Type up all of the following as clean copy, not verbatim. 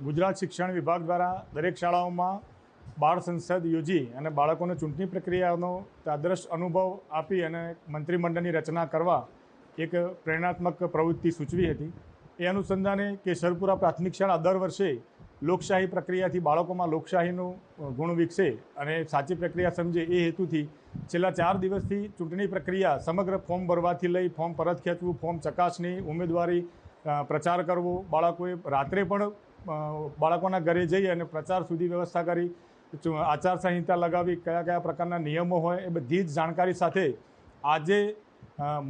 ગુજરાત શિક્ષણ વિભાગ દ્વારા દરેક શાળાઓમાં બાળ સંસદ યોજી અને બાળકોને ચૂંટણી પ્રક્રિયાનો આદર્શ અનુભવ આપી અને મંત્રીમંડળની રચના કરવા એક પ્રેરણાત્મક પ્રવૃત્તિ સૂચવી હતી। એ અનુસંધાને કેશરપુરા પ્રાથમિક શાળા દર વર્ષે લોકશાહી પ્રક્રિયાથી બાળકોમાં લોકશાહીનું ગુણ વિકસે અને સાચી પ્રક્રિયા સમજે એ હેતુથી છેલ્લા 4 દિવસથી ચૂંટણી પ્રક્રિયા સમગ્ર ફોર્મ ભરવાથી લઈ ફોર્મ પરત ખેંચવું, ફોર્મ ચકાસણી, ઉમેદવારી પ્રચાર કરવો, બાળકોએ રાત્રે પણ બાળકોના ઘરે જઈ અને પ્રચાર સુધી વ્યવસ્થા કરી, આચારસંહિતા લગાવી, કયા કયા પ્રકારના નિયમો હોય એ બધી જ જાણકારી સાથે આજે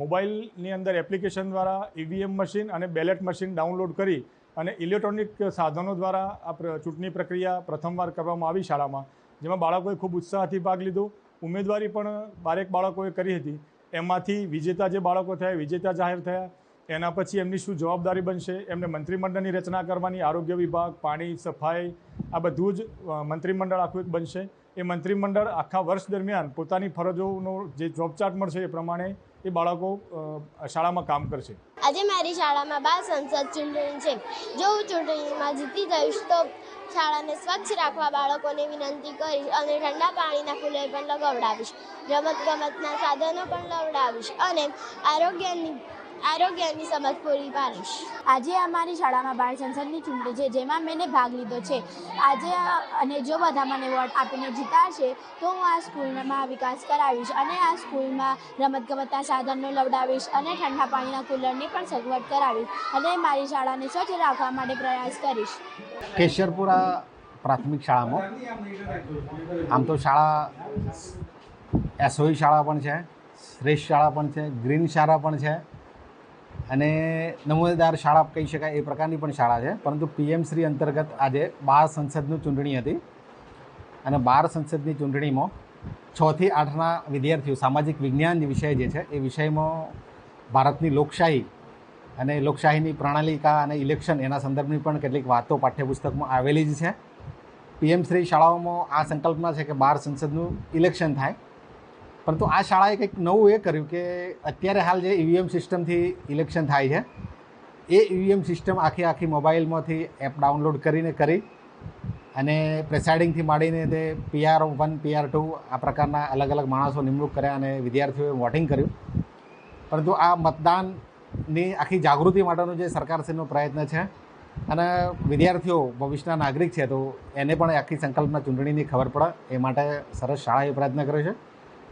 મોબાઈલની અંદર એપ્લિકેશન દ્વારા ઈવીએમ મશીન અને બેલેટ મશીન ડાઉનલોડ કરી અને ઇલેક્ટ્રોનિક સાધનો દ્વારા આ ચૂંટણી પ્રક્રિયા પ્રથમવાર કરવામાં આવી શાળામાં, જેમાં બાળકોએ ખૂબ ઉત્સાહથી ભાગ લીધો। ઉમેદવારી પણ 12 બાળકોએ કરી હતી। એમાંથી વિજેતા જે બાળકો થયા વિજેતા જાહેર થયા। એના પછી એમની શું જવાબદારી બનશે, એમને મંત્રીમંડળની રચના કરવાની, આરોગ્ય વિભાગ, પાણી, સફાઈ, આ બધું જ મંત્રીમંડળ આખું એક બનશે। એ મંત્રીમંડળ આખા વર્ષ દરમિયાન પોતાની ફરજોનો જે જોબ ચાર્ટ મળશે એ પ્રમાણે એ બાળકો શાળામાં કામ કરશે। આજે મારી શાળામાં બાળ સંસદ ચૂંટણી છે। જો હું ચૂંટણીમાં જીતી જઈશ તો શાળાને સ્વચ્છ રાખવા બાળકોને વિનંતી કરીશ અને ઠંડા પાણીના કુલર પણ લગાવડાવીશ, રમતગમતના સાધનો પણ લવડાવીશ અને આરોગ્યની સમજ પૂરી પાડીશ। આજે અમારી શાળામાં બાળ સંસદની ચૂંટણી છે, જેમાં મેં ભાગ લીધો છે। આજે અને જો બધા મને વોટ આપીને જીતાડશે તો હું આ સ્કૂલમાં વિકાસ કરાવીશ અને આ સ્કૂલમાં રમતગમતના સાધનો લવડાવીશ અને ઠંડા પાણીના કુલરની પણ સગવડ કરાવીશ અને મારી શાળાને સ્વચ્છ રાખવા માટે પ્રયાસ કરીશ। કેશરપુરા પ્રાથમિક શાળામાં આમ તો શાળા એસઓઈ શાળા પણ છે, શ્રેષ્ઠ શાળા પણ છે, ગ્રીન શાળા પણ છે અને નમૂનેદાર શાળા કહી શકાય એ પ્રકારની પણ શાળા છે। પરંતુ પીએમ શ્રી અંતર્ગત આજે બાળ સંસદની ચૂંટણી હતી અને બાળ સંસદની ચૂંટણીમાં 6 થી 8ના વિદ્યાર્થીઓ સામાજિક વિજ્ઞાન વિષય જે છે એ વિષયમાં ભારતની લોકશાહી અને લોકશાહીની પ્રણાલિકા અને ઇલેક્શન એના સંદર્ભની પણ કેટલીક વાતો પાઠ્યપુસ્તકમાં આવેલી જ છે। પીએમ શ્રી શાળાઓમાં આ સંકલ્પના છે કે બાળ સંસદનું ઇલેક્શન થાય, પરંતુ આ શાળાએ કંઈક નવું એ કર્યું કે અત્યારે હાલ જે ઈવીએમ સિસ્ટમથી ઇલેક્શન થાય છે એ ઈવીએમ સિસ્ટમ આખી મોબાઈલમાંથી એપ ડાઉનલોડ કરી અને પ્રેસાઇડિંગથી માંડીને તે PR1, PR2 આ પ્રકારના અલગ અલગ માણસો નિમણૂક કર્યા અને વિદ્યાર્થીઓએ વોટિંગ કર્યું। પરંતુ આ મતદાનની આખી જાગૃતિ માટેનો જે સરકારશ્રીનો પ્રયત્ન છે અને વિદ્યાર્થીઓ ભવિષ્યના નાગરિક છે તો એને પણ આખી સંકલ્પના ચૂંટણીની ખબર પડે એ માટે સરસ શાળાએ પ્રયત્ન કર્યો છે।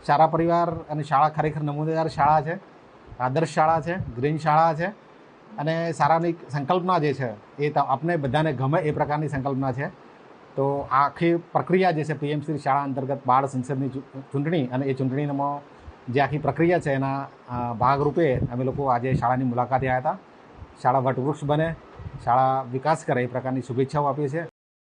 શાળા પરિવાર અને શાળા ખરેખર નમૂનેદાર શાળા છે, આદર્શ શાળા છે, ગ્રીન શાળા છે અને શાળાની સંકલ્પના જે છે એ આપણે બધાને ગમે એ પ્રકારની સંકલ્પના છે। તો આખી પ્રક્રિયા જે છે પીએમ શ્રી શાળા અંતર્ગત બાળ સંસદની ચૂંટણી અને એ ચૂંટણીમાં જે આખી પ્રક્રિયા છે એના ભાગરૂપે અમે લોકો આજે શાળાની મુલાકાતે આવ્યા હતા। શાળા વટવૃક્ષ બને, શાળા વિકાસ કરે એ પ્રકારની શુભેચ્છાઓ આપીએ છીએ।